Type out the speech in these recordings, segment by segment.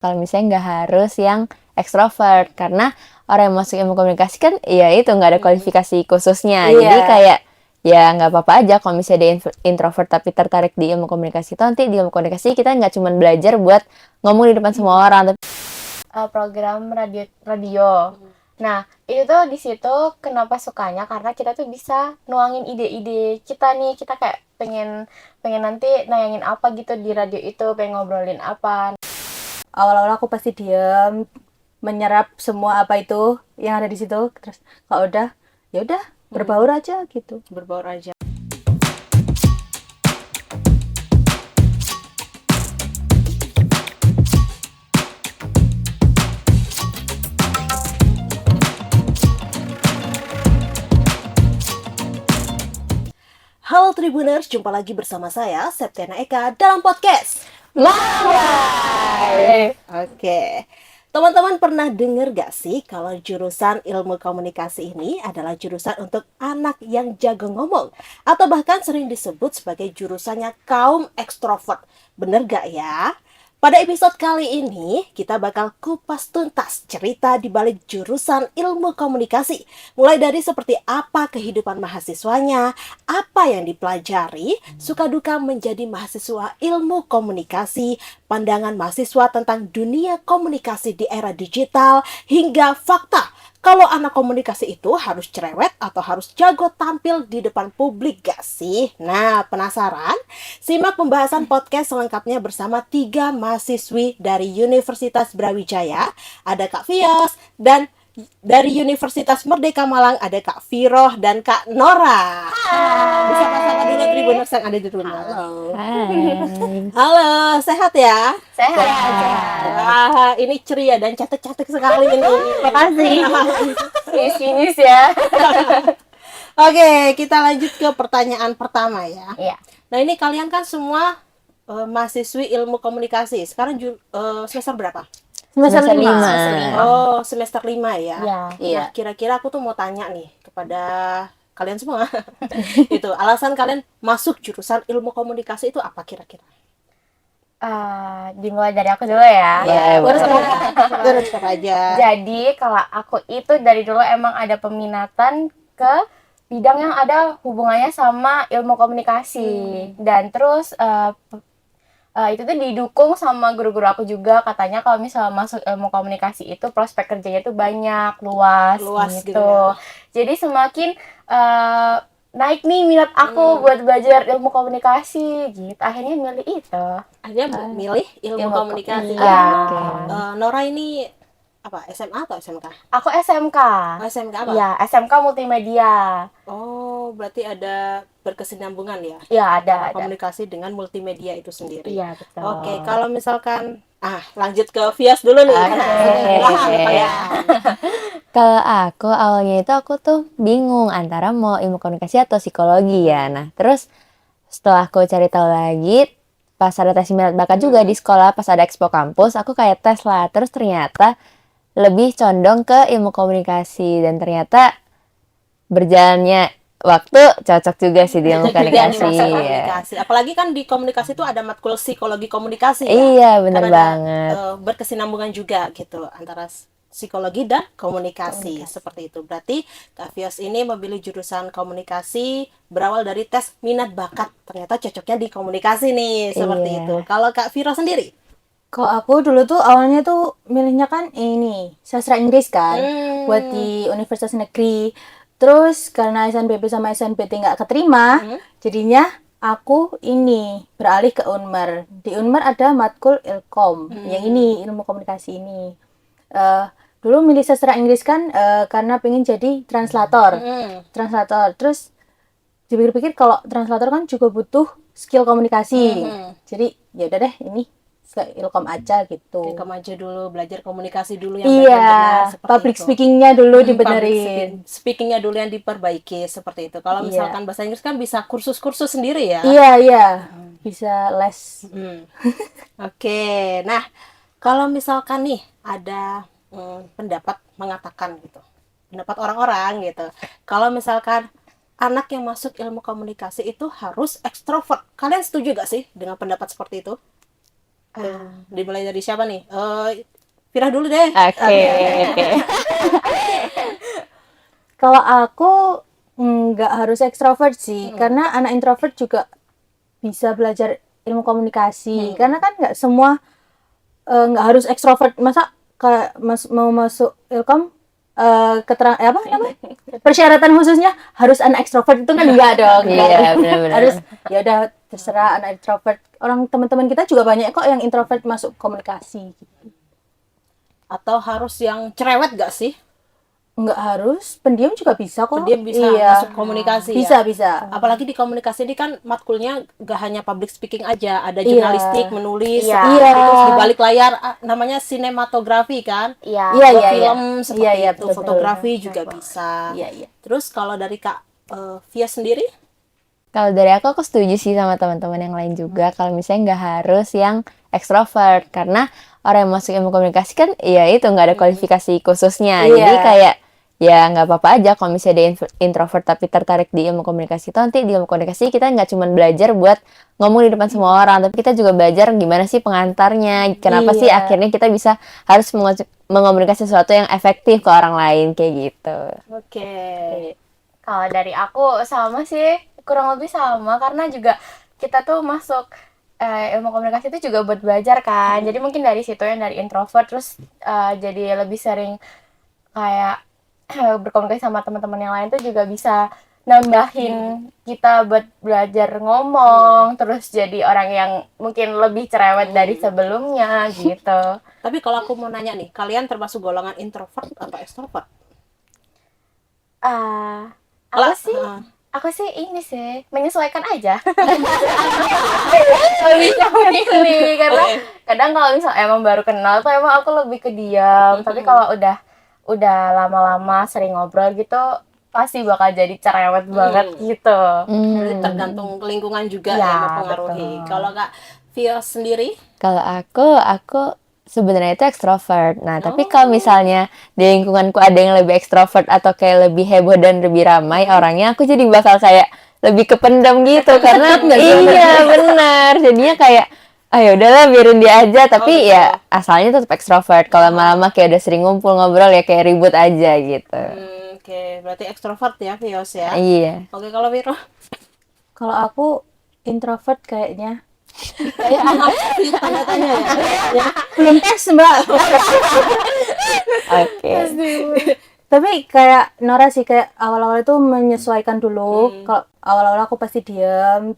Kalau misalnya nggak harus yang ekstrovert, karena orang yang masuk ilmu komunikasi kan ya itu nggak ada kualifikasi khususnya. Jadi kayak ya nggak apa-apa aja kalau misalnya dia introvert tapi tertarik di ilmu komunikasi itu, nanti di ilmu komunikasi kita nggak cuma belajar buat ngomong di depan semua orang, tapi program radio. Nah, itu tuh di situ kenapa sukanya, karena kita tuh bisa nuangin ide-ide kita nih. Kita kayak pengen nanti nayangin apa gitu di radio itu, pengen ngobrolin apa. Awal-awal aku pasti diam, menyerap semua apa itu yang ada di situ. Terus kalau udah, ya udah berbaur aja gitu. Berbaur aja. Halo Tribuners, jumpa lagi bersama saya Septiana Eka dalam podcast Mawai. Oke, teman-teman pernah dengar gak sih kalau jurusan ilmu komunikasi ini adalah jurusan untuk anak yang jago ngomong, atau bahkan sering disebut sebagai jurusannya kaum ekstrovert. Bener gak ya? Pada episode kali ini, kita bakal kupas tuntas cerita di balik jurusan ilmu komunikasi. Mulai dari seperti apa kehidupan mahasiswanya, apa yang dipelajari, suka duka menjadi mahasiswa ilmu komunikasi, pandangan mahasiswa tentang dunia komunikasi di era digital, hingga fakta kalau anak komunikasi itu harus cerewet atau harus jago tampil di depan publik gak sih? Nah, penasaran? Simak pembahasan podcast selengkapnya bersama 3 mahasiswi dari Universitas Brawijaya. Ada Kak Fios, dan dari Universitas Merdeka Malang ada Kak Firoh dan Kak Nora. Bisa sama dulu Tribuners yang ada di rumah. Halo, sehat ya? Sehat. Wah, ini ceria dan cantik-cantik sekali ini. Makasih. Sinis ya. Oke, kita lanjut ke pertanyaan pertama ya. Iya. Nah, ini kalian kan semua mahasiswi ilmu komunikasi. Sekarang semester berapa? Semester 5. Oh, semester 5 ya. Iya. Nah, kira-kira aku tuh mau tanya nih kepada kalian semua. Itu, alasan kalian masuk jurusan ilmu komunikasi itu apa kira-kira? Dimulai dari aku dulu ya. Terus apa aja? Jadi kalau aku itu dari dulu emang ada peminatan ke bidang yang ada hubungannya sama ilmu komunikasi. Dan terus itu tuh didukung sama guru-guru aku juga, katanya kalau misalnya masuk ilmu komunikasi itu prospek kerjanya tuh banyak, luas gitu. ya. Jadi semakin naik nih minat aku buat belajar ilmu komunikasi gitu. Akhirnya milih itu. Akhirnya milih ilmu komunikasi. Iya. Nora ini apa? SMA atau SMK? Aku SMK. Oh, SMK apa? Iya, SMK multimedia. Oh, berarti ada berkesinambungan ya? Iya, ada. Komunikasi dengan multimedia itu sendiri. Iya, betul. Oke, kalau misalkan lanjut ke Fias dulu nih. Kalau aku awalnya itu aku tuh bingung antara mau ilmu komunikasi atau psikologi ya. Nah, terus setelah aku cari tahu lagi, pas ada tes minat bakat juga di sekolah, pas ada expo kampus, aku kayak tes lah. Terus ternyata lebih condong ke ilmu komunikasi, dan ternyata berjalannya waktu cocok juga sih di ilmu komunikasi. Apalagi kan di komunikasi itu ada matkul psikologi komunikasi ya. Iya, bener Karena banget. berkesinambungan juga gitu antara psikologi dan komunikasi. Seperti itu. Berarti Kak Fios ini memilih jurusan komunikasi berawal dari tes minat bakat. Ternyata cocoknya di komunikasi nih, seperti itu. Kalau Kak Firo sendiri? Kalau aku dulu tuh awalnya tuh milihnya kan ini sastra Inggris kan, buat di universitas negeri. Terus karena SNBP sama SNPT nggak keterima, jadinya aku ini beralih ke Unmer. Di Unmer ada matkul Ilkom, yang ini ilmu komunikasi ini. Dulu milih sastra Inggris kan karena pengen jadi translator. Terus dipikir-pikir kalau translator kan juga butuh skill komunikasi. Jadi ya udah deh ini ke Ilkom aja gitu. Ilkom aja dulu, belajar komunikasi dulu yang benar-benar public speakingnya dulu dibenerin. Speakingnya dulu yang diperbaiki, seperti itu. Kalau misalkan bahasa Inggris kan bisa kursus-kursus sendiri ya. Iya. Bisa les. Oke. Nah, kalau misalkan nih ada pendapat mengatakan gitu, pendapat orang-orang gitu, kalau misalkan anak yang masuk ilmu komunikasi itu harus ekstrovert, kalian setuju gak sih dengan pendapat seperti itu? Dimulai dari siapa nih? Vira dulu deh. Oke. Kalau aku nggak harus ekstrovert sih, karena anak introvert juga bisa belajar ilmu komunikasi. Karena kan nggak semua nggak harus ekstrovert. Masa kayak mau masuk ilkom apa namanya? Persyaratan khususnya harus anak ekstrovert itu kan enggak dong. Iya, benar-benar. Harus ya udah terserah anak introvert. Orang teman-teman kita juga banyak kok yang introvert masuk komunikasi gitu. Atau harus yang cerewet gak sih? Enggak harus, pendiam juga bisa kok. Pendiam bisa Iya. masuk komunikasi Bisa, ya? bisa. Apalagi di komunikasi ini kan matkulnya gak hanya public speaking aja, ada Iya. jurnalistik, menulis, Iya. terus di balik layar namanya sinematografi kan? Iya. Iya, Buat iya, film iya. seperti Iya, iya, itu, betul, fotografi juga bisa. Iya, iya. Terus kalau dari Kak Via sendiri? Kalau dari aku setuju sih sama teman-teman yang lain juga. Kalau misalnya nggak harus yang ekstrovert, karena orang yang masuk ilmu komunikasi kan, ya itu nggak ada kualifikasi khususnya. Iya. Jadi kayak ya nggak apa-apa aja kalau misalnya dia introvert tapi tertarik di ilmu komunikasi itu, nanti di ilmu komunikasi kita nggak cuma belajar buat ngomong di depan semua orang, tapi kita juga belajar gimana sih pengantarnya, kenapa sih Iya. akhirnya kita bisa harus mengomunikasi sesuatu yang efektif ke orang lain kayak gitu. Oke. Kalau dari aku sama sih, kurang lebih sama, karena juga kita tuh masuk ilmu komunikasi itu juga buat belajar kan. Jadi mungkin dari situ yang dari introvert terus jadi lebih sering kayak berkomunikasi sama teman-teman yang lain tuh juga bisa nambahin kita buat belajar ngomong, terus jadi orang yang mungkin lebih cerewet dari sebelumnya gitu. Tapi kalau aku mau nanya nih, kalian termasuk golongan introvert atau extrovert? Aku sih Ah. Aku sih ini sih menyesuaikan aja. Gak bisa memilih karena kadang kalau misal emang baru kenal tuh emang aku lebih ke diam. Tapi kalau udah lama-lama sering ngobrol gitu pasti bakal jadi cerewet banget gitu. Berarti tergantung lingkungan juga Ya, yang mempengaruhi. betul. Kalau Kak Via sendiri? Kalau aku sebenarnya itu ekstrovert. Nah, tapi kalau misalnya di lingkunganku ada yang lebih ekstrovert atau kayak lebih heboh dan lebih ramai orangnya, aku jadi bakal kayak lebih kependam gitu karena iya benar. Jadinya kayak ayo udahlah biarin dia aja, tapi gitu. ya asalnya tetap ekstrovert. Kalau lama-lama kayak udah sering ngumpul ngobrol ya kayak ribut aja gitu. Oke, berarti ekstrovert ya Vios ya. Iya. Oke, kalau Viro? Kalau aku introvert kayaknya. Tanya-tanya ya. Belum tes, Mbak. Oke. Tapi kayak Nora sih, kayak awal-awal itu menyesuaikan dulu. Kalau awal-awal aku pasti diam,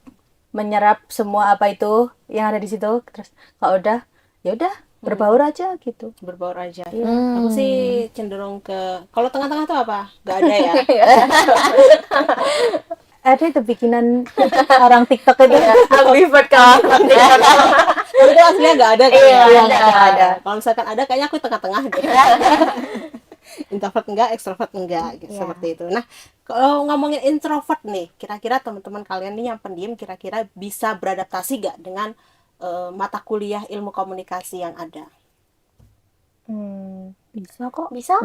menyerap semua apa itu yang ada di situ. Terus kalau udah, ya udah berbaur aja gitu. Berbaur aja. Aku sih cenderung ke kalau tengah-tengah tuh apa? Gak ada ya. Ada itu bikinan orang TikTok itu. Ambivert kalau Tapi itu aslinya gak ada kan? Iya, ada. Kalau misalkan ada, kayaknya aku tengah-tengah deh. Introvert enggak, extrovert enggak, gitu, seperti itu. Nah, kalau ngomongin introvert nih, kira-kira teman-teman kalian nih yang pendiam, kira-kira bisa beradaptasi gak dengan mata kuliah ilmu komunikasi yang ada? Bisa kok. bisa.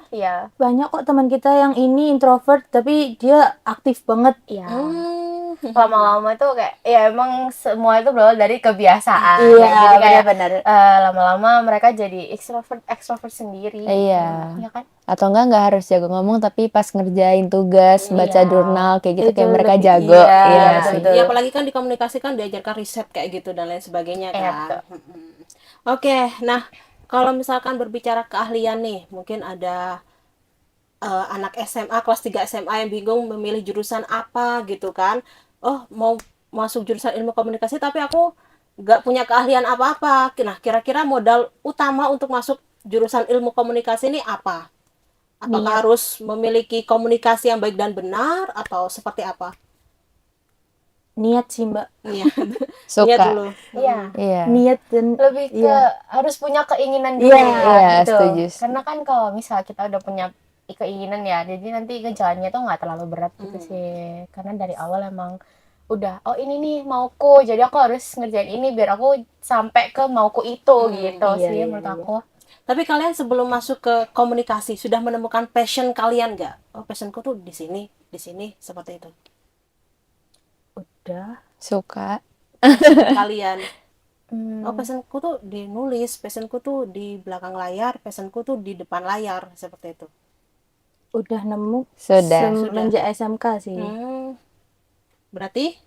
Iya. Banyak kok teman kita yang ini introvert tapi dia aktif banget. Iya. Lama-lama tuh kayak ya emang semua itu berawal dari kebiasaan. Iya, Jadi kayak benar-benar. lama-lama mereka jadi ekstrovert sendiri. Iya. Iya kan? Atau enggak harus jago ngomong, tapi pas ngerjain tugas, baca Iya. jurnal kayak gitu Itu kayak mereka lebih- jago. iya, Iya betul. sih. Ya apalagi kan di komunikasi kan diajarkan riset kayak gitu dan lain sebagainya Iya, kan. betul. Oke, nah kalau misalkan berbicara keahlian nih, mungkin ada anak SMA kelas 3 SMA yang bingung memilih jurusan apa gitu kan. Oh, mau masuk jurusan ilmu komunikasi tapi aku nggak punya keahlian apa-apa. Nah, kira-kira modal utama untuk masuk jurusan ilmu komunikasi ini apa? Apakah harus memiliki komunikasi yang baik dan benar atau seperti apa? Niat sih, Mbak. Iya. Suka. Lihat dulu. Iya. Iya. Niat dan Lebih ke Iya. harus punya keinginan dulu. Iya, betul. setuju. Karena kan kalau misal kita udah punya keinginan ya, jadi nanti ke jalannya tuh nggak terlalu berat gitu sih. Karena dari awal emang udah, oh ini nih mauku, jadi aku harus ngerjain ini biar aku sampai ke mauku itu gitu iya, sih iya, menurut iya. aku. Tapi kalian sebelum masuk ke komunikasi sudah menemukan passion kalian nggak? Oh, passionku tuh di sini seperti itu. udah. Suka. Kalian Oh, passionku tuh di nulis, passionku tuh di belakang layar, passionku tuh di depan layar, seperti itu. Udah nemu Sudah. semenjak SMK sih. Berarti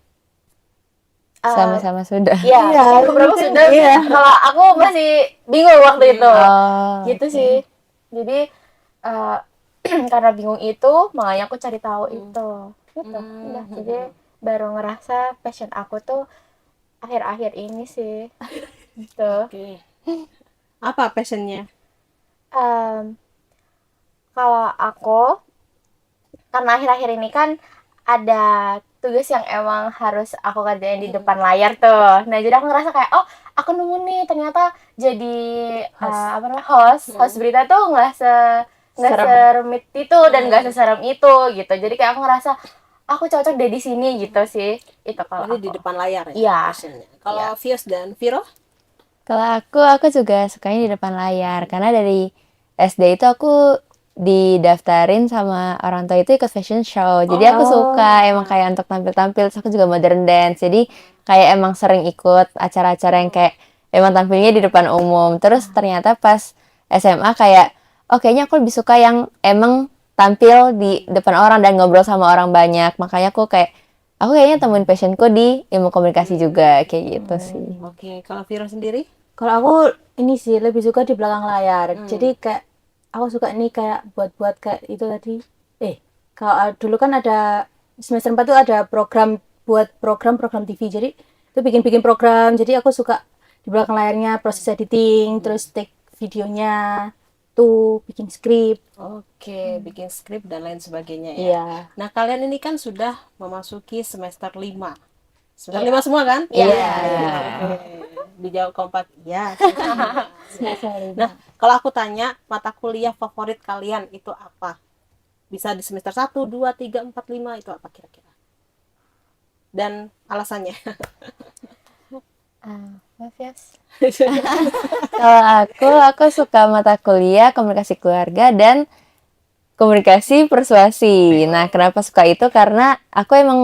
Sama-sama sudah. Iya, Iya, beberapa mungkin, sudah. iya. Kalau aku masih bingung waktu itu. Oh, Gitu oke. sih. Jadi eh, karena bingung itu, makanya aku cari tahu itu. Gitu. Udah. Jadi baru ngerasa passion aku tuh akhir-akhir ini sih. Gitu. oke. Apa passionnya? Em, Kalau aku, karena akhir-akhir ini kan ada tugas yang emang harus aku kerjain di depan layar tuh. Nah, jadi aku ngerasa kayak, oh, aku nemu nih ternyata jadi apa namanya host berita tuh nggak Serem. serumit itu dan nggak seserem itu gitu. Jadi kayak aku ngerasa aku cocok deh di sini gitu sih. Itu kalau Berarti di aku. depan layar ya Iya. passionnya. Kalau Vios dan Viro? Kalau aku juga sukanya di depan layar karena dari SD itu aku didaftarin sama orang tua itu ikut fashion show. Jadi aku suka emang kayak untuk tampil-tampil. Terus aku juga modern dance. Jadi kayak emang sering ikut acara-acara yang kayak emang tampilnya di depan umum. Terus ternyata pas SMA kayak oh kayaknya aku lebih suka yang emang tampil di depan orang dan ngobrol sama orang banyak. Makanya aku kayaknya temuin passionku di ilmu komunikasi juga kayak gitu sih. Oke, kalau Viro sendiri? Kalau aku ini sih lebih suka di belakang layar. Jadi kayak aku suka ini kayak buat-buat kayak itu tadi. Kalau dulu kan ada semester 4 tuh ada program TV. Jadi itu bikin-bikin program. Jadi aku suka di belakang layarnya proses editing, terus take videonya, tuh bikin skrip. Oke, bikin skrip dan lain sebagainya ya. Iya. Nah, kalian ini kan sudah memasuki semester 5. Semester 5 semua kan? Iya. Oke. Dijawab kompak. Iya. Nah, kalau aku tanya mata kuliah favorit kalian itu apa? Bisa di semester 1, 2, 3, 4, 5 itu apa kira-kira? Dan alasannya. Maaf ya. Kalau aku suka mata kuliah komunikasi keluarga dan komunikasi persuasi. Nah, kenapa suka itu? Karena aku emang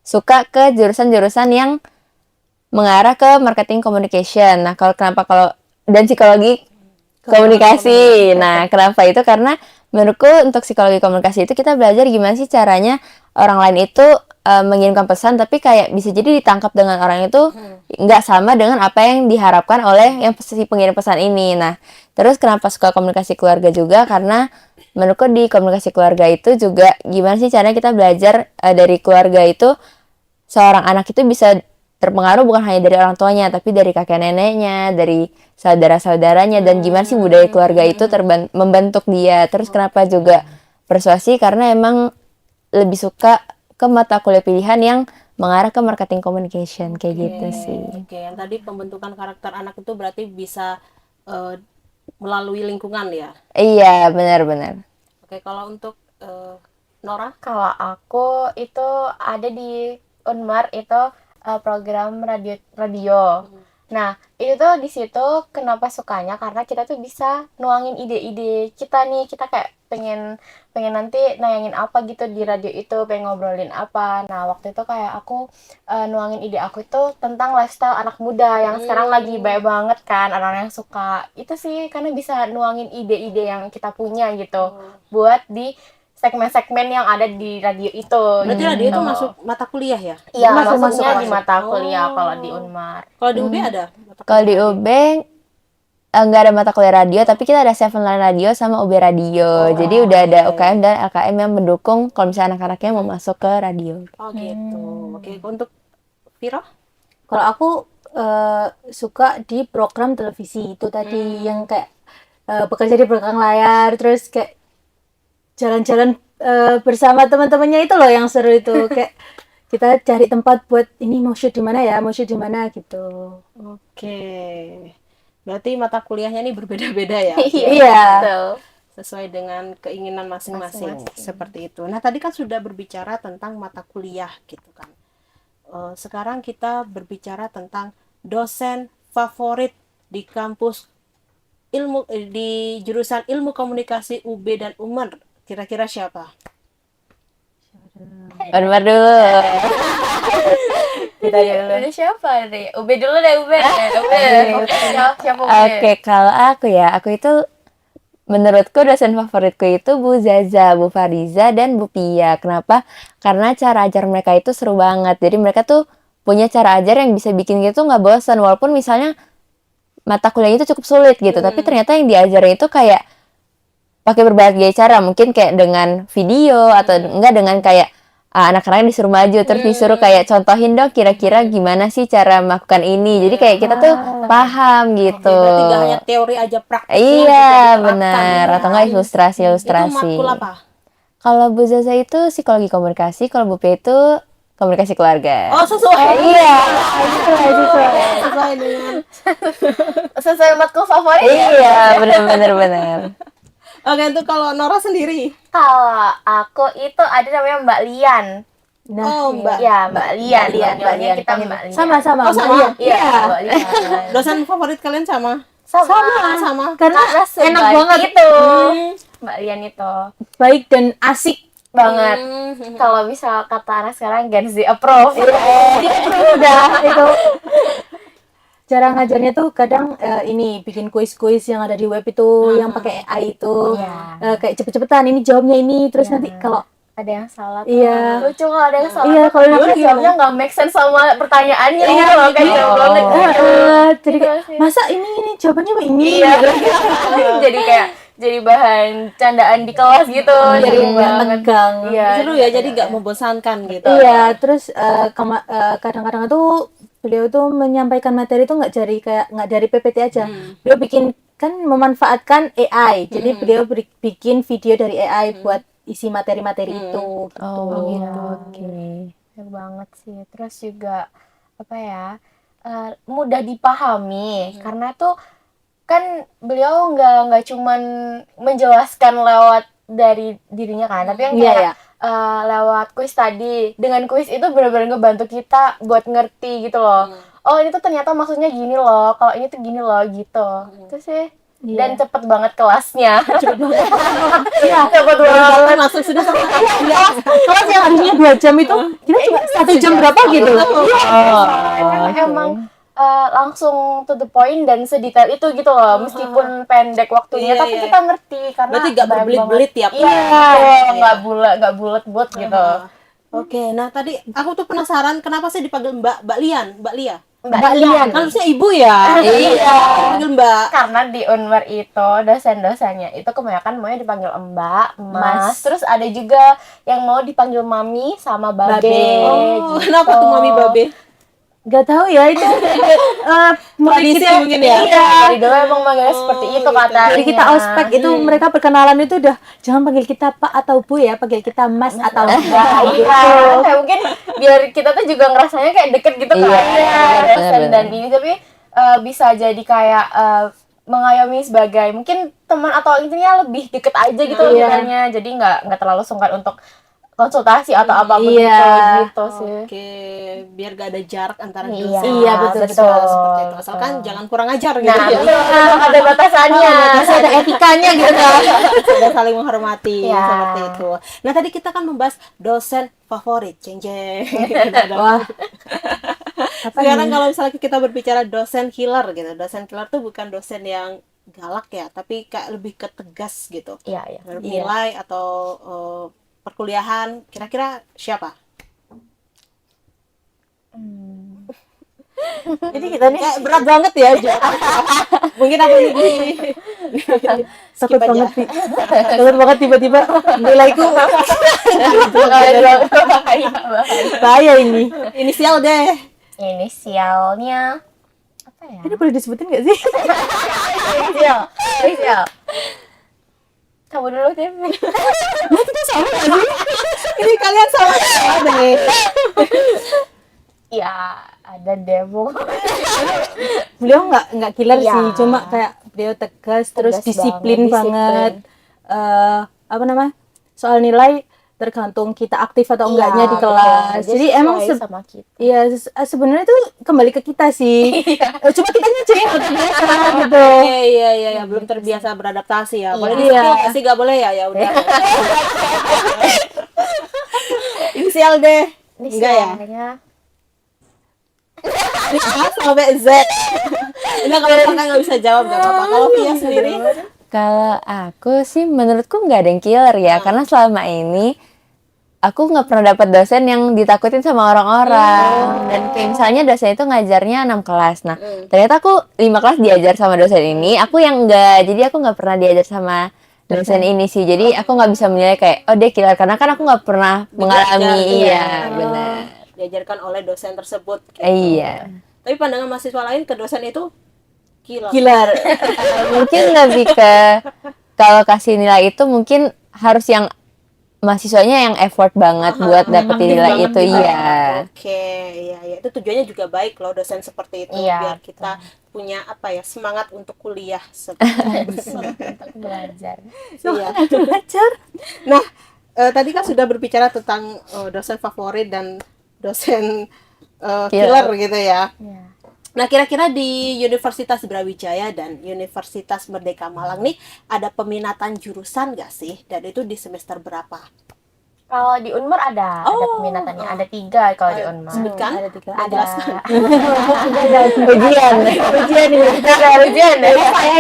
suka ke jurusan-jurusan yang mengarah ke marketing communication. Nah, kalau dan psikologi komunikasi. Nah, kenapa itu? Karena menurutku untuk psikologi komunikasi itu kita belajar gimana sih caranya orang lain itu mengirimkan pesan tapi kayak bisa jadi ditangkap dengan orang itu nggak sama dengan apa yang diharapkan oleh yang si pengirim pesan ini. Nah, terus kenapa suka komunikasi keluarga juga? Karena menurutku di komunikasi keluarga itu juga gimana sih caranya kita belajar dari keluarga itu seorang anak itu bisa terpengaruh bukan hanya dari orang tuanya tapi dari kakek neneknya, dari saudara-saudaranya dan gimana sih budaya keluarga itu membentuk dia. Terus kenapa juga persuasi karena emang lebih suka ke mata kuliah pilihan yang mengarah ke marketing communication kayak gitu sih. Oke, yang tadi pembentukan karakter anak itu berarti bisa melalui lingkungan ya. Iya, benar-benar. Oke, kalau untuk Nora? Kalau aku itu ada di Unmar itu program radio. Nah, itu tuh di situ kenapa sukanya karena kita tuh bisa nuangin ide-ide kita nih. Kita kayak pengen nanti nayangin apa gitu di radio itu, pengen ngobrolin apa. Nah, waktu itu kayak aku nuangin ide aku itu tentang lifestyle anak muda yang sekarang lagi banyak banget kan orang yang suka. Itu sih karena bisa nuangin ide-ide yang kita punya gitu buat di segmen-segmen yang ada di radio itu. Berarti radio itu masuk mata kuliah ya? Iya, Masuk, masuknya di masuk. mata kuliah kalau di Unmar. Kalau di UB ada? Kalau di UB nggak ada mata kuliah radio, tapi kita ada Seven Line Radio sama UB Radio. Jadi udah ada UKM dan LKM yang mendukung kalau misalnya anak-anaknya mau masuk ke radio. Oh gitu. Oke, untuk Viro? Kalau aku suka di program televisi itu tadi yang kayak bekerja di belakang layar, terus kayak jalan-jalan bersama teman-temannya itu loh yang seru itu kayak kita cari tempat buat ini mau shoot di mana ya, mau shoot di mana gitu. Oke. Berarti mata kuliahnya ini berbeda-beda ya? Iya. Betul. Sesuai dengan keinginan masing-masing. Seperti itu. Nah, tadi kan sudah berbicara tentang mata kuliah gitu kan. Sekarang kita berbicara tentang dosen favorit di kampus di jurusan Ilmu Komunikasi UB dan UMER. Kira-kira siapa? Unmar dulu. Kita dulu. Ada siapa nih? Ube dulu deh, Ube. Siapa Ube? Oke, kalau aku ya, aku itu menurutku dosen favoritku itu Bu Zaza, Bu Fariza, dan Bu Pia. Kenapa? Karena cara ajar mereka itu seru banget. Jadi mereka tuh punya cara ajar yang bisa bikin kita tuh nggak bosan. Walaupun misalnya mata kuliahnya itu cukup sulit gitu, tapi ternyata yang diajarin itu kayak pakai berbagai cara. Mungkin kayak dengan video atau enggak dengan kayak anak-anak disuruh maju terus disuruh kayak contohin dong kira-kira gimana sih cara melakukan ini. Jadi kayak kita tuh paham gitu. Berarti gak hanya teori aja, praktiknya juga Iya, diterapkan benar. ya. Atau enggak Itu ilustrasi-ilustrasi. matkul apa? Kalau Bu Zaza itu psikologi komunikasi, kalau Bu Pia itu komunikasi keluarga. Oh, sesuai. Iya. Sesuai dengan. Sesuai matkul favorit. Iya, benar-benar benar. Oke, itu kalau Nora sendiri. Kalau aku itu ada namanya Mbak Lian. Nah, Oh, Mbak. Ya, Mbak Lian. Lian, Panggilnya Mbak kita Lian. Mbak Lian. sama-sama. Oh, sama. Iya, Mbak Lian. Dosen favorit kalian sama? Sama. Karena Karena enak sebaik banget itu. Hmm. Mbak Lian itu baik dan asik. banget. Kalau bisa kata anak sekarang Gen Z approve. Udah itu. Cara ngajarnya tuh kadang ini bikin kuis-kuis yang ada di web itu yang pakai AI itu. Iya. Kayak cepet-cepetan ini jawabnya ini terus nanti kalau Ada yang salah tuh. Iya. Lucu kalau ada yang salah. Iya, kalau Karena yang jawabnya nggak make sense sama pertanyaannya Iya, gitu loh. Kayak gitu. jauh banget. jadi Gitu kayak, sih. masa ini jawabannya begini. Iya. Jadi kayak jadi bahan candaan di kelas gitu. Jadi Jadi nggak banget. tegang. Iya. Seru ya, jadi gak membosankan gitu. Iya, terus kadang-kadang tuh beliau tuh menyampaikan materi tuh nggak dari PPT aja. Beliau bikin kan memanfaatkan AI. Jadi beliau bikin video dari AI buat isi materi-materi itu. Gitu. Oh, Gitu. oke. Bener banget sih. Terus juga apa ya, mudah dipahami karena tuh kan beliau nggak cuman menjelaskan lewat dari dirinya kan, tapi yang Iya, kayak iya. lewat kuis tadi. Dengan kuis itu benar-benar ngebantu kita buat ngerti gitu loh. Oh ini tuh ternyata maksudnya gini loh, kalau ini tuh gini loh gitu. Itu sih. Iya. Dan cepet banget kelasnya. Iya. Cepet banget. Langsung sudah sama. Kelas yang harusnya 2 jam itu kita cuma 1 jam berapa gitu. Karena emang langsung to the point dan sedetail itu gitu loh, meskipun pendek waktunya, Iya, tapi iya. kita ngerti karena Berarti gak banyak berbelit-belit banget. tiap Iya, kelas. nggak bulat gitu. Oke, nah tadi aku tuh penasaran kenapa sih dipanggil Mbak Lian, Mbak Lia? Mbak Lian. Kan harusnya ibu ya. Iya. Panggil Mbak. Karena di Unmer itu dosen-dosennya itu kebanyakan maunya dipanggil Mbak, Mas, terus ada juga yang mau dipanggil Mami sama Babe. Oh, gitu. kenapa tuh Mami Babe? Gak tahu ya itu mulai Tradisi kita mungkin ya. Iya. Dari dulu emang manggilnya seperti itu katanya. Jadi kita ospek itu mereka perkenalan itu udah jangan panggil kita Pak atau Bu ya, panggil kita Mas atau Mbak. Iya, kayak mungkin biar kita tuh juga ngerasanya kayak deket gitu kan. Iya, Dosen benar-benar. dan ini tapi bisa jadi kayak mengayomi sebagai mungkin teman atau intinya lebih deket aja gitu loh Iya. kitanya. Jadi nggak terlalu sungkan untuk konsultasi atau apapun Iya. gitu sih. Oke, biar gak ada jarak antara Iya, dosen. Iya, betul, siswa, betul. seperti itu. Asalkan jangan kurang ajar gitu Nah, ya. betul, ada batasannya. Masih ada etikanya gitu kan. Sudah saling menghormati Iya. seperti itu. Nah, tadi kita kan membahas dosen favorit, jeng-jeng. Wah. Sekarang kalau misalnya kita berbicara dosen killer gitu. Dosen killer tuh bukan dosen yang galak ya, tapi kayak lebih ke tegas gitu. Iya, iya. Dalam nilai atau perkuliahan, kira-kira siapa? Jadi kita nih Kayak berat banget ya aja. Mungkin aku lebih takut aja. banget sih. Takut banget tiba-tiba nilaiku bahaya ini. inisial deh. Inisialnya apa ya? Ini boleh disebutin nggak sih? Inisial. Kamu dulu deh. Ini kalian sama deh. Ya, ada demo. Beliau nggak killer Iya. sih, cuma kayak beliau tegas terus Tegas disiplin banget, banget. Apa namanya? Soal nilai tergantung kita aktif atau enggaknya di kelas. Jadi emang sama kita. iya sebenarnya itu kembali ke kita sih. Cuma kita aja yang udah biasa gitu. Iya, belum terbiasa beradaptasi ya. Boleh Iya. di sih nggak boleh ya, ya udah. Inisial deh. Enggak ya? Inisialnya Dari A sampai Z. Udah kalau kakak nggak bisa jawab nggak apa-apa. Kalau Via sendiri, Kalau aku sih menurutku nggak ada yang killer ya, karena selama ini aku nggak pernah dapat dosen yang ditakutin sama orang-orang. Dan kayak misalnya dosen itu ngajarnya 6 kelas. Nah, ternyata aku 5 kelas diajar sama dosen ini, aku yang enggak. Jadi aku nggak pernah diajar sama dosen ini sih. Jadi aku nggak bisa menilai kayak, oh dia killer. Karena kan aku nggak pernah mengalami. Iya, benar. diajarkan oleh dosen tersebut. Gitu. Iya. Tapi pandangan mahasiswa lain ke dosen itu killer. Mungkin lebih ke kalau kasih nilai itu mungkin harus yang mahasiswanya yang effort banget buat dapetin nilai itu. Iya. Oke, iya ya. Itu tujuannya juga baik loh dosen seperti itu Iya, biar kita punya apa ya semangat untuk kuliah seperti Untuk belajar. Iya. Belajar. Nah, tadi kan sudah berbicara tentang dosen favorit dan dosen killer gitu ya. Iya. Nah, kira-kira di Universitas Brawijaya dan Universitas Merdeka Malang nih ada peminatan jurusan nggak sih? Dan itu di semester berapa? Kalau di Unmer ada peminatannya, ada 3 kalau di Unmer. Sebutkan. Ada 3. Ada. Jelaskan. Ujian. Ujian nih. Ujian ya.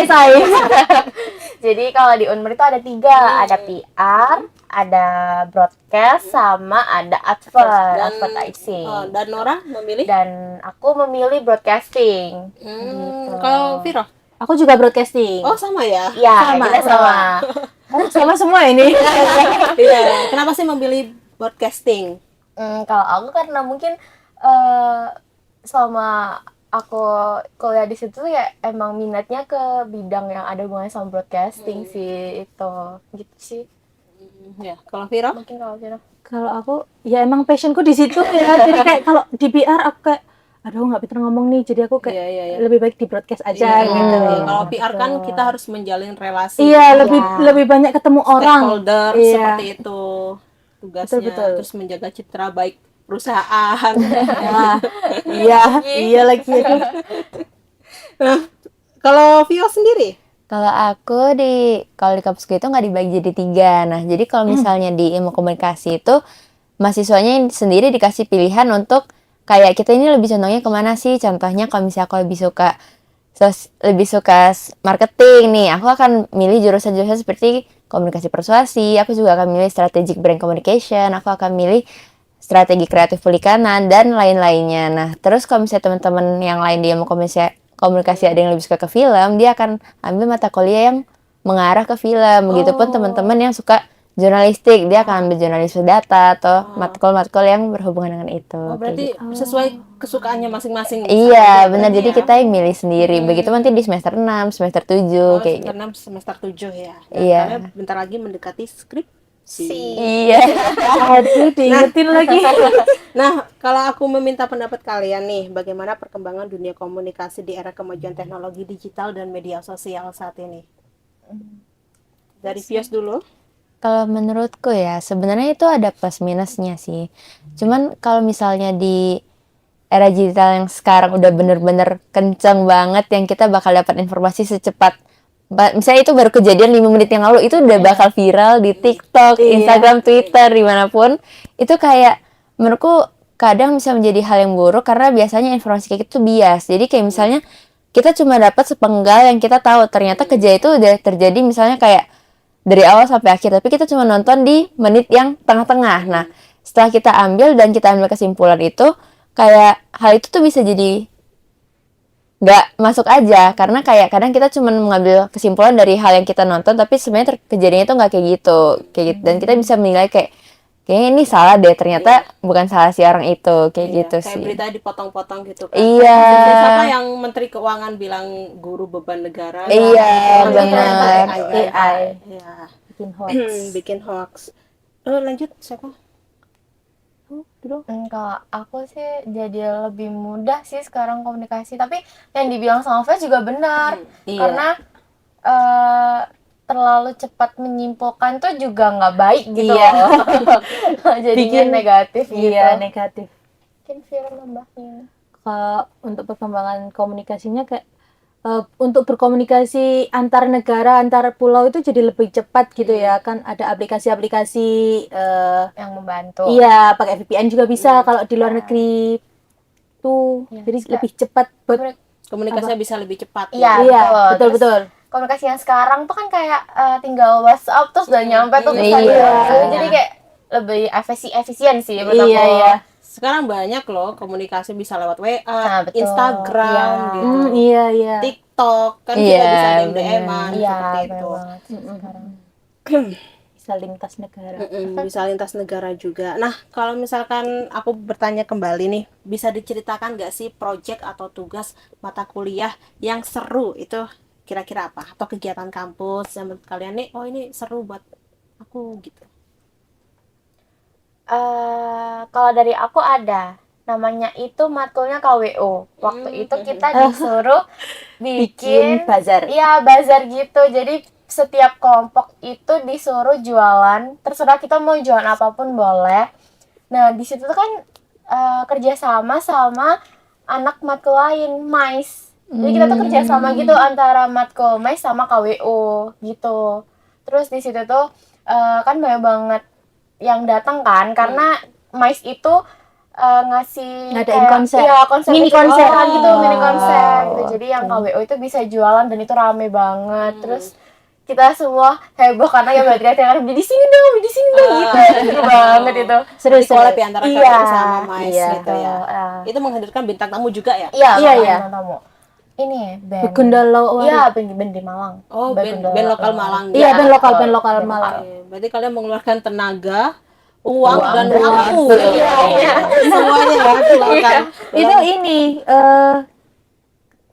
Saya. Jadi kalau di Unmer itu ada 3, ada PR, ada broadcast, sama ada advertising. Dan Nora memilih? Dan aku memilih broadcasting. Kalau Viro? Aku juga broadcasting. Oh, sama ya? Ya, Sama, kita sama. Sama semua ini. Iya. Kenapa sih memilih broadcasting? Kalau aku karena mungkin selama aku kuliah di situ ya emang minatnya ke bidang yang ada hubungannya sama broadcasting sih itu gitu sih. Ya, kalau Viro? Mungkin kalau Vira. Kalau aku ya emang passionku di situ ya. Jadi kayak kalau di PR aku kayak aduh nggak pinter ngomong nih. Jadi aku kayak Iya. lebih baik di broadcast aja gitu. Iya, kalau PR kan kita harus menjalin relasi. Iya, lebih banyak ketemu orang. Stakeholder Iya. seperti itu tugasnya. Betul. Terus menjaga citra baik perusahaan. Nah, iya lagi itu. Nah, kalau Vio sendiri? Kalau aku kalau di kampusku itu nggak dibagi jadi 3. Nah, jadi kalau misalnya di ilmu komunikasi itu mahasiswanya sendiri dikasih pilihan untuk kayak kita ini lebih condongnya kemana sih? Contohnya kalau misalnya aku lebih suka marketing nih, aku akan milih jurusan-jurusan seperti komunikasi persuasi. Aku juga akan milih strategic brand communication. Aku akan milih strategi kreatif perikanan dan lain-lainnya. Nah, terus kalau misalnya teman-teman yang lain dia mau komunikasi ada yang lebih suka ke film, dia akan ambil mata kuliah yang mengarah ke film. Begitupun teman-teman yang suka jurnalistik, dia akan ambil jurnalisme data atau matkul-matkul yang berhubungan dengan itu. Oh, berarti Kayak gitu. sesuai kesukaannya masing-masing. Iya, Sama benar. berarti Jadi ya. kita yang milih sendiri. Begitu nanti di semester 6, semester 7 kayak semester gitu. 6, semester 7 ya. Dan Iya. kalian bentar lagi mendekati skrip. Iya. Aduh, diingetin lagi. Nah, kalau aku meminta pendapat kalian nih, bagaimana perkembangan dunia komunikasi di era kemajuan teknologi digital dan media sosial saat ini? Dari Vios dulu. Kalau menurutku ya, sebenarnya itu ada plus minusnya sih. Cuman kalau misalnya di era digital yang sekarang udah bener-bener kenceng banget, yang kita bakal dapat informasi secepat. Misalnya itu baru kejadian 5 menit yang lalu, itu udah bakal viral di TikTok, Instagram, Twitter, dimanapun. Itu kayak, menurutku kadang bisa menjadi hal yang buruk, karena biasanya informasi kayak gitu bias. Jadi kayak misalnya, kita cuma dapat sepenggal yang kita tahu. Ternyata kejadian itu udah terjadi misalnya kayak dari awal sampai akhir, tapi kita cuma nonton di menit yang tengah-tengah. Nah, setelah kita ambil dan kita ambil kesimpulan itu, kayak hal itu tuh bisa jadi nggak masuk aja, karena kayak kadang kita cuma mengambil kesimpulan dari hal yang kita nonton, tapi sebenarnya kejadiannya itu nggak kayak gitu, dan kita bisa menilai kayaknya ini salah deh, ternyata bukan salah si orang itu, kayak gitu Kayak sih. berita dipotong-potong gitu kan. Iya. Siapa yang Menteri Keuangan bilang guru beban negara? Iya, Ternyata benar. AI. Iya. Bikin hoax. Bikin hoax. Lanjut siapa? Kalau aku sih jadi lebih mudah sih sekarang komunikasi, tapi yang dibilang sama Fes juga benar, karena terlalu cepat menyimpulkan tuh juga nggak baik gitu loh. Jadinya negatif gitu. Iya, negatif. Mungkin Vira nambahnya. Kalau untuk perkembangan komunikasinya kayak untuk berkomunikasi antar negara, antar pulau itu jadi lebih cepat gitu ya. Kan ada aplikasi-aplikasi Yang membantu. iya, pakai VPN juga bisa kalau di luar negeri. waktu. Iya. Jadi lebih cepat buat Komunikasinya bisa lebih cepat. Iya, iya, betul. Terus betul. komunikasi yang sekarang tuh kan kayak tinggal WhatsApp terus udah nyampe tuh Iya. pesannya. Iya. Jadi kayak lebih efisien sih menurut Iya, aku. iya. Sekarang banyak loh komunikasi bisa lewat WA, Nah, betul. Instagram Iya. gitu. Iya, iya. TikTok kan Iya, kita bisa DM-an bener. Iya, seperti benar itu. banget sih sekarang. Bisa lintas negara. Bisa lintas negara juga. Nah, kalau misalkan aku bertanya kembali nih, bisa diceritakan nggak sih project atau tugas mata kuliah yang seru itu kira-kira apa? Atau kegiatan kampus yang menurut kalian nih, oh ini seru buat aku gitu. Kalau dari aku ada namanya itu matkulnya KWO. Waktu itu kita disuruh Bikin bazar. iya bazar gitu. Jadi setiap kelompok itu disuruh jualan. Terserah kita mau jualan apapun boleh. Nah di situ tuh kan kerjasama sama anak matkul lain, MAIS. Jadi kita tuh kerjasama gitu antara matkul MAIS sama KWO gitu. Terus di situ tuh kan banyak banget yang datang kan karena MAIS itu ngasih Ngadain kayak konser. iya konser Mini kecil-kecilan konser. gitu, mini konser gitu. Oh, Jadi yang KWO itu bisa jualan dan itu rame banget. Terus kita semua heboh karena ya berarti kan di sini dong gitu. Seru banget itu. Seru, Jadi collab seru. ya antara Iya. KWO sama MAIS Iya. gitu ya. Itu menghadirkan bintang tamu juga ya? Iya, Iya, iya, iya. tamu. Ini band. Begundalo. Iya, band di Malang. Oh, band lokal Malang. Iya, band lokal betul. Malang. Oke, berarti kalian mengeluarkan tenaga, uang dan waktu. Iya. Semuanya ya keluarkan. Itu ini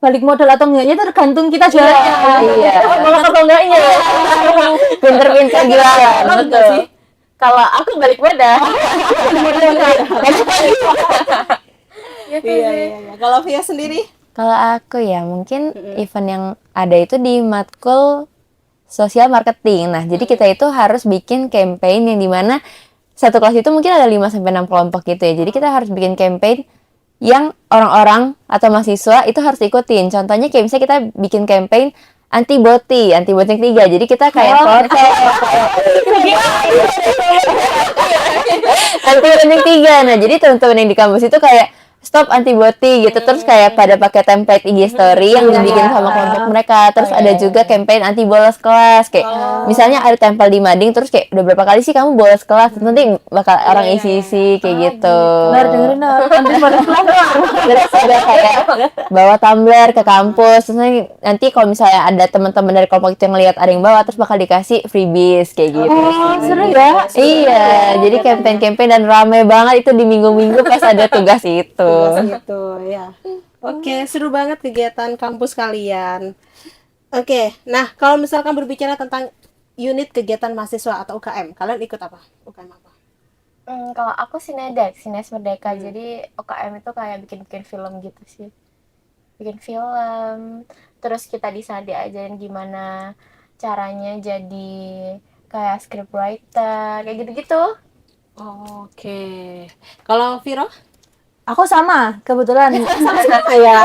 balik modal atau enggaknya tergantung kita jualannya. Iya. Malah atau enggaknya. Pinter-pinter jualan. Betul. Kalau aku balik modal. Iya. Kalau Via sendiri? Kalau aku ya mungkin event yang ada itu di matkul sosial marketing. Nah, jadi kita itu harus bikin campaign yang dimana satu kelas itu mungkin ada 5-6 kelompok gitu ya. Jadi kita harus bikin campaign yang orang-orang atau mahasiswa itu harus ikutin. Contohnya kayak misalnya kita bikin campaign anti yang 3. Jadi kita kayak foto anti-voting 3. Nah, jadi teman-teman yang di kampus itu kayak stop antibody gitu, terus kayak pada pakai template IG story yang dibikin sama kelompok mereka. Terus ada juga campaign anti bolos kelas, kayak misalnya ada tempel di mading, terus kayak udah berapa kali sih kamu bolos kelas, nanti bakal orang isi-isi kayak gitu. Benar, dengerin nanti bolos kelas. Terus ada kayak bawa tumbler ke kampus, terus nanti kalau misalnya ada teman-teman dari kelompok itu yang ngelihat ada yang bawa, terus bakal dikasih freebies kayak gitu. Oh, seru ya. Iya, jadi campaign-campaign dan rame banget itu di minggu-minggu pas ada tugas itu. Gitu ya. Oke, seru banget kegiatan kampus kalian. Oke, nah kalau misalkan berbicara tentang unit kegiatan mahasiswa atau UKM, kalian ikut apa? UKM apa? Kalau aku Sinedek, Sines Merdeka. Jadi UKM itu kayak bikin-bikin film gitu sih. Bikin film, terus kita di sana diajarin gimana caranya jadi kayak scriptwriter, kayak gitu-gitu. Oke. Kalau Viro? Aku sama, kebetulan Sama ya.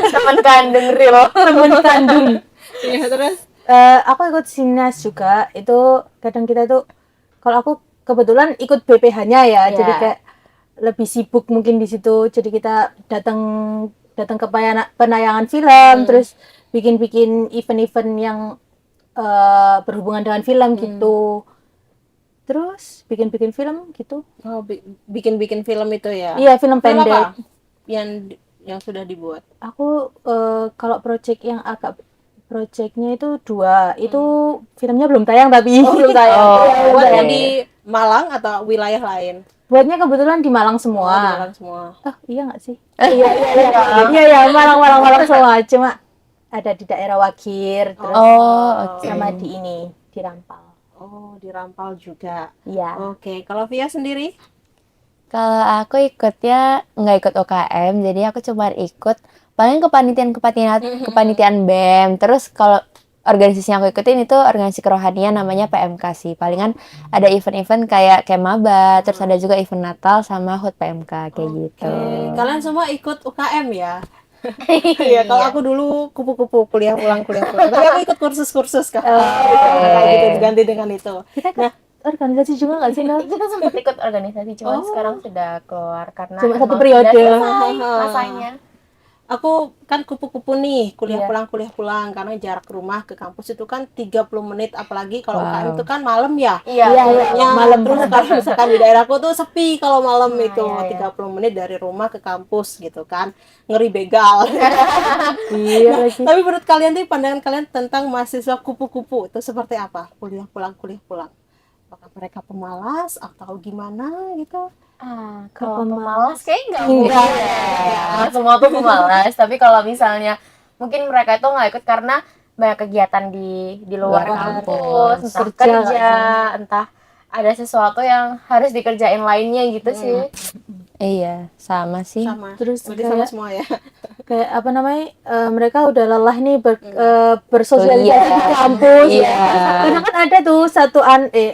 Teman kandung real. teman kandung. Iya, terus? Aku ikut Sinas juga. Itu kadang kita itu, kalau aku kebetulan ikut BPH-nya ya, Iya. jadi kayak lebih sibuk mungkin di situ. Jadi kita datang ke penayangan film, terus bikin event-event yang berhubungan dengan film gitu. Terus bikin film gitu. Oh, bikin film itu ya? Iya, film Film pendek. apa? Yang sudah dibuat? Aku kalau projectnya itu 2. Itu filmnya belum tayang tapi. Belum tayang. Oh, Buatnya oke. di Malang atau wilayah lain? Buatnya kebetulan di Malang semua. Di Malang semua. Oh, iya nggak sih? Iya, Malang semua. Cuma ada di daerah Wagir, terus Oh, oke. sama di ini, di Rampal. Oh, di Rampal juga. Iya. Oke, kalau Via sendiri? Kalau aku ikutnya nggak ikut UKM, jadi aku cuma ikut paling kepanitiaan BEM. Terus kalau organisasi yang aku ikutin itu organisasi kerohanian namanya PMK sih. Palingan ada event-event kayak maba, terus ada juga event Natal sama HUT PMK kayak gitu. Oke, kalian semua ikut UKM ya? Iya, kalau aku dulu kupu-kupu kuliah pulang. Tapi aku ikut kursus-kursus kan. Kayak gitu diganti dengan itu. Kita Nah, organisasi juga nggak sih, Nor? Kita sempat ikut organisasi, cuman Oh. sekarang sudah keluar karena Cuma satu emang periode. sudah selesai masanya. Aku kan kupu-kupu nih, kuliah Iya. pulang karena jarak rumah ke kampus itu kan 30 menit, apalagi kalau Wow. UKM itu kan malam ya. Iya, Iya, betul. iya. Malam. Terus kalau misalkan di daerahku tuh sepi kalau malam Nah, itu iya, iya. 30 menit dari rumah ke kampus gitu kan. Ngeri begal. Iya Nah, lagi. tapi menurut kalian nih, pandangan kalian tentang mahasiswa kupu-kupu itu seperti apa? Kuliah pulang. Apakah mereka pemalas atau gimana gitu? Kalau pemalas. pemalas kayak nggak Enggak. mungkin ya. Nggak semua tuh pemalas, tapi kalau misalnya mungkin mereka itu nggak ikut karena banyak kegiatan di luar Luar kampus, kampus. entah Kerja, kerja, entah ada sesuatu yang harus dikerjain lainnya gitu sih. Iya, sama sih. Sama. Terus Berarti sama kayak- semua ya. Kayak apa namanya, mereka udah lelah nih bersosialisasi Kuliah. di kampus. Iya. Karena kan ada tuh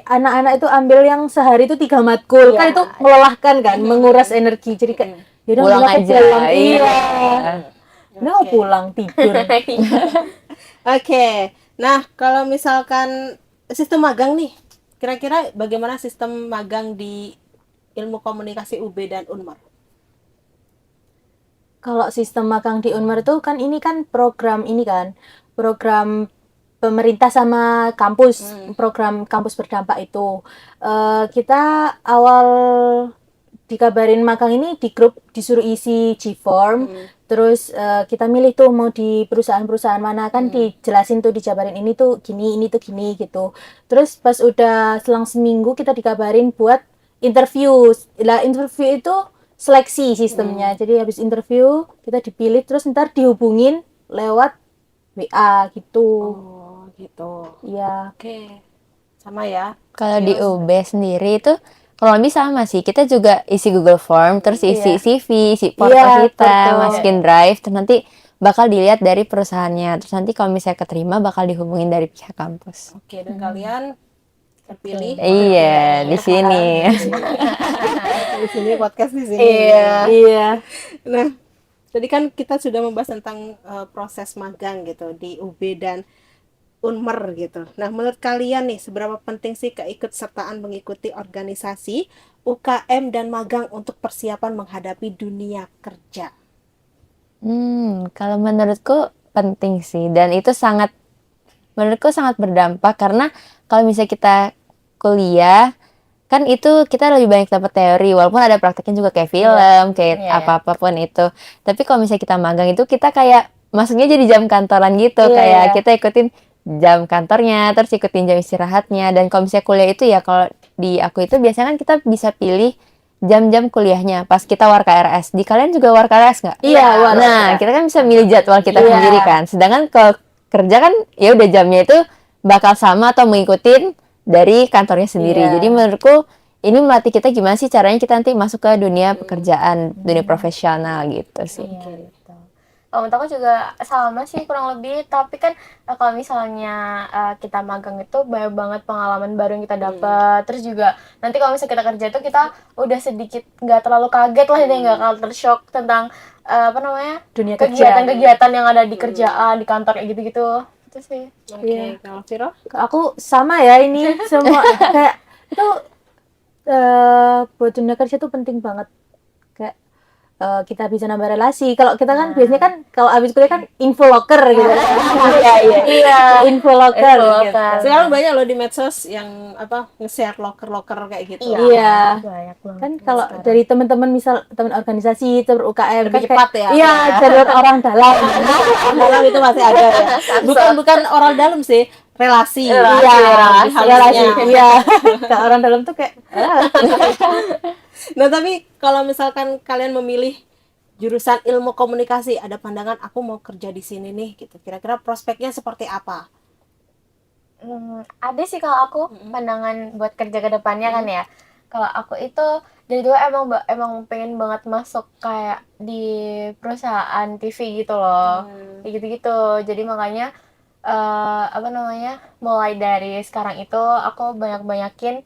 anak-anak itu ambil yang sehari itu 3 matkul, kan Iya. itu melelahkan kan, menguras energi. Jadi kayak yaudah Pulang mereka aja. pulang. Iya. Iya. Nah, mau pulang tidur. Oke. Nah, kalau misalkan sistem magang nih, kira-kira bagaimana sistem magang di Ilmu Komunikasi UB dan Unmar? Kalau sistem magang di Unmer itu kan ini kan program pemerintah sama kampus, program kampus berdampak itu. Kita awal dikabarin magang ini di grup disuruh isi G-form, terus kita milih tuh mau di perusahaan-perusahaan mana, kan dijelasin tuh, dijabarin ini tuh gini, ini tuh gini gitu. Terus pas udah selang seminggu kita dikabarin buat interview. Lah interview itu seleksi sistemnya. Jadi habis interview kita dipilih, terus ntar dihubungin lewat WA gitu. Oh, gitu. Iya. Oke. Sama ya. Kalau di UB sendiri itu kalau lebih sama sih. Kita juga isi Google Form, terus isi CV, isi porto Iya, kita, porto. masukin drive, terus nanti bakal dilihat dari perusahaannya. Terus nanti kalau misalnya keterima bakal dihubungin dari pihak kampus. Oke, dan kalian terpilih Iya, di sini. di sini podcast di sini. Iya. Nah, tadi kan kita sudah membahas tentang proses magang gitu di UB dan Unmer gitu. Nah, menurut kalian nih, seberapa penting sih keikutsertaan mengikuti organisasi, UKM dan magang untuk persiapan menghadapi dunia kerja? Kalau menurutku penting sih, dan itu menurutku sangat berdampak karena kalau misalnya kita kuliah kan itu kita lebih banyak dapat teori, walaupun ada prakteknya juga kayak film, kayak Iya, iya. apa-apapun itu. Tapi kalau misalnya kita magang itu kita kayak masuknya jadi jam kantoran gitu, Iya, kayak iya. kita ikutin jam kantornya, terus ikutin jam istirahatnya. Dan kalau misalnya kuliah itu ya, kalau di aku itu biasanya kan kita bisa pilih jam-jam kuliahnya pas kita war KRS. Di kalian juga war KRS nggak? Iya, war Nah, kita kan bisa milih jadwal kita Iya. sendiri kan. Sedangkan kalau kerja kan ya udah jamnya itu bakal sama atau mengikutin dari kantornya sendiri. Iya. Jadi menurutku ini melatih kita gimana sih caranya kita nanti masuk ke dunia pekerjaan, dunia profesional gitu sih. Iya, gitu. Kalau menurut aku juga sama sih kurang lebih, tapi kan kalau misalnya kita magang itu banyak banget pengalaman baru yang kita dapat. Terus juga nanti kalau misalnya kita kerja itu kita udah sedikit nggak terlalu kaget lah, jadi nggak terlalu tershock tentang apa namanya, Dunia kerja. kegiatan-kegiatan yang ada di kerjaan, di kantor kayak gitu-gitu. Itu sih. Oke, kalau Viro? Aku sama ya, ini semua kayak itu buat dunia kerja tuh penting banget. Kayak kita bisa nambah relasi. Kalau kita kan biasanya kan kalau habis kuliah kan info locker gitu. Iya, info locker. Gitu. Sekarang banyak loh di medsos yang apa nge-share loker-loker kayak gitu. Iya. Banyak banget. Kan kalau dari teman-teman, misal teman organisasi, teman UKM, Lebih kan cepat kayak, ya. Iya, cari orang dalam. Orang dalam itu masih ada ya. Bukan orang dalam sih, relasi. Iya, Halusnya. relasi. Iya. Kalau orang dalam tuh kayak Nah, tapi kalau misalkan kalian memilih jurusan ilmu komunikasi, ada pandangan aku mau kerja di sini nih gitu. Kira-kira prospeknya seperti apa? Ada sih kalau aku pandangan buat kerja ke depannya kan ya. Kalau aku itu dari dulu emang pengen banget masuk kayak di perusahaan TV gitu loh. Kayak gitu-gitu. Jadi makanya apa namanya? Mulai dari sekarang itu aku banyak-banyakin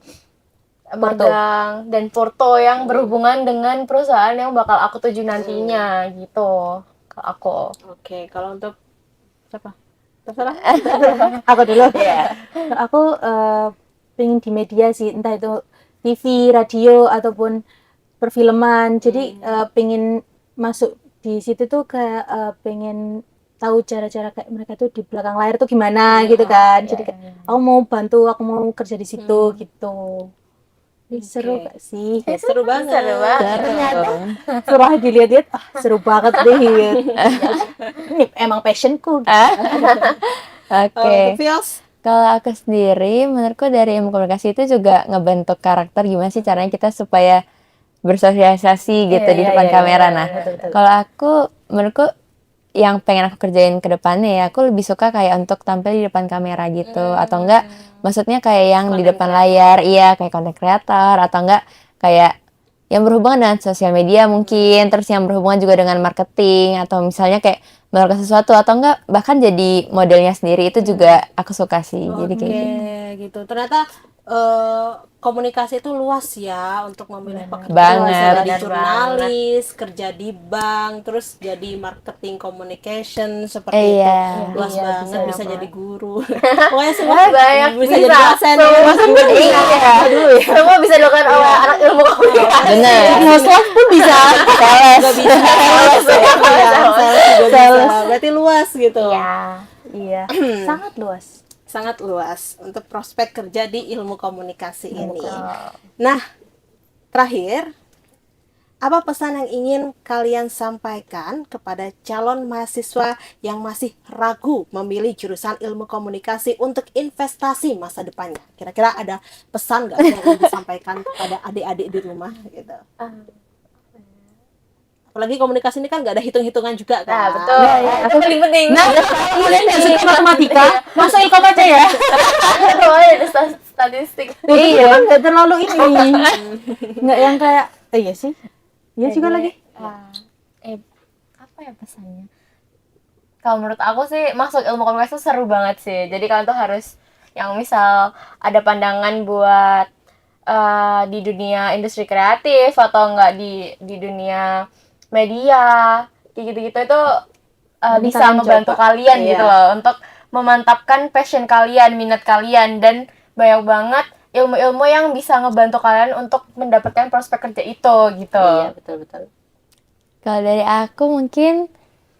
magang dan foto yang berhubungan dengan perusahaan yang bakal aku tuju nantinya gitu. Kalau aku. Oke, kalau untuk siapa? Terserah. aku dulu. Aku pengen di media sih, entah itu TV, radio ataupun perfilman. Jadi pengen masuk di situ tuh kayak pengen tahu cara-cara kayak mereka tuh di belakang layar tuh gimana gitu kan. Jadi kayak aku mau bantu, aku mau kerja di situ gitu. Ih, seru gak sih? Ya, seru banget. Seru banget. Ternyata. Setelah dilihat-lihat, seru banget deh. Ini emang passionku. Oke. Untuk Vios, Kalau aku sendiri, menurutku dari ilmu komunikasi itu juga ngebentuk karakter gimana sih caranya kita supaya bersosialisasi gitu di depan kamera. Nah, kalau aku, menurutku yang pengen aku kerjain ke depannya ya, aku lebih suka kayak untuk tampil di depan kamera gitu, atau enggak, maksudnya kayak yang di depan layar, iya kayak content creator, atau enggak kayak yang berhubungan dengan sosial media mungkin, terus yang berhubungan juga dengan marketing, atau misalnya kayak melakukan sesuatu, atau enggak bahkan jadi modelnya sendiri, itu juga aku suka sih. Jadi kayak gitu. gitu. Ternyata komunikasi itu luas ya untuk memilih pekerjaan. Banget. Bisa jadi Benar jurnalis, kerja di bank, terus jadi marketing communication seperti Iya. itu. Luas Iya, banget, bisa bisa apa. jadi guru. Pokoknya semua banyak bisa jadi bisa. dosen. Semua Iya. Semua bisa dilakukan oleh anak ilmu komunikasi. Bener. Nge-slash pun bisa. Sales. Juga bisa. Sales ya. Sales juga bisa. Berarti luas gitu. Iya. Iya, sangat luas. Sangat luas untuk prospek kerja di ilmu komunikasi ini. Nah, terakhir, apa pesan yang ingin kalian sampaikan kepada calon mahasiswa yang masih ragu memilih jurusan ilmu komunikasi untuk investasi masa depannya? Kira-kira ada pesan nggak yang ingin disampaikan kepada adik-adik di rumah gitu? Apalagi komunikasi ini kan nggak ada hitung-hitungan juga kan? Nah, betul. Itu paling penting. Kalian yang suka matematika, masuk ilkom aja ya. Soalnya ada statistik. Iya, kan nggak terlalu ini. Nggak yang kayak, iya sih. Iya juga lagi. Apa ya pesannya? Kalau menurut aku sih masuk ilmu komunikasi tuh seru banget sih. Jadi kalian tuh harus yang misal ada pandangan buat di dunia industri kreatif atau enggak di dunia media kayak gitu-gitu itu bisa kalian ngebantu coba. kalian Iya. gitu loh untuk memantapkan passion kalian, minat kalian, dan banyak banget ilmu-ilmu yang bisa ngebantu kalian untuk mendapatkan prospek kerja itu gitu. Iya, betul-betul. Kalau dari aku mungkin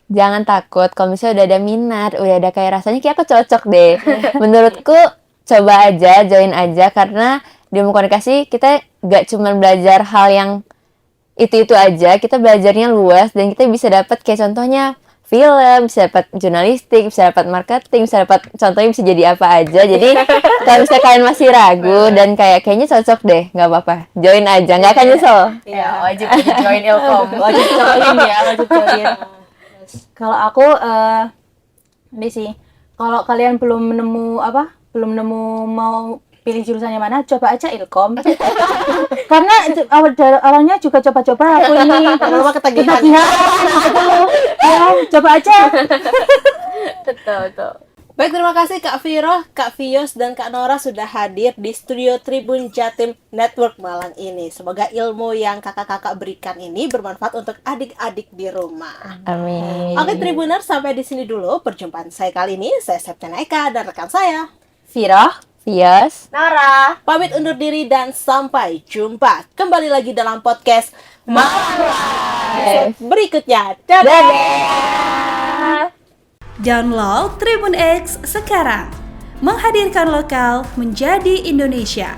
jangan takut kalau misalnya udah ada minat, udah ada kayak rasanya kayak aku cocok deh. Menurutku coba aja, join aja, karena di ilmu komunikasi kita gak cuma belajar hal yang itu aja, kita belajarnya luas dan kita bisa dapat kayak contohnya film, bisa dapat jurnalistik, bisa dapat marketing, bisa dapat contohnya bisa jadi apa aja. Jadi kalau misalnya kalian masih ragu dan kayaknya cocok deh, nggak apa-apa, join aja, nggak akan nyesel. Ya, wajib join ilkom. Wajib join ya, wajib join. Kalau aku, ini sih, kalau kalian belum nemu mau pilih jurusannya mana, coba aja ilkom. Karena awalnya juga coba-coba aku ini, Lama-lama ketagihan. gitu. Ya, coba aja. Betul. Baik, terima kasih Kak Viro, Kak Vios, dan Kak Nora sudah hadir di studio Tribun Jatim Network Malang ini. Semoga ilmu yang kakak-kakak berikan ini bermanfaat untuk adik-adik di rumah. Amin. Oke Tribuner, sampai di sini dulu perjumpaan saya kali ini. Saya Septiana Eka dan rekan saya Vira. Vios. Nora. pamit undur diri dan sampai jumpa kembali lagi dalam podcast Malam berikutnya. Dadah. Download Tribun X sekarang. Menghadirkan lokal menjadi Indonesia.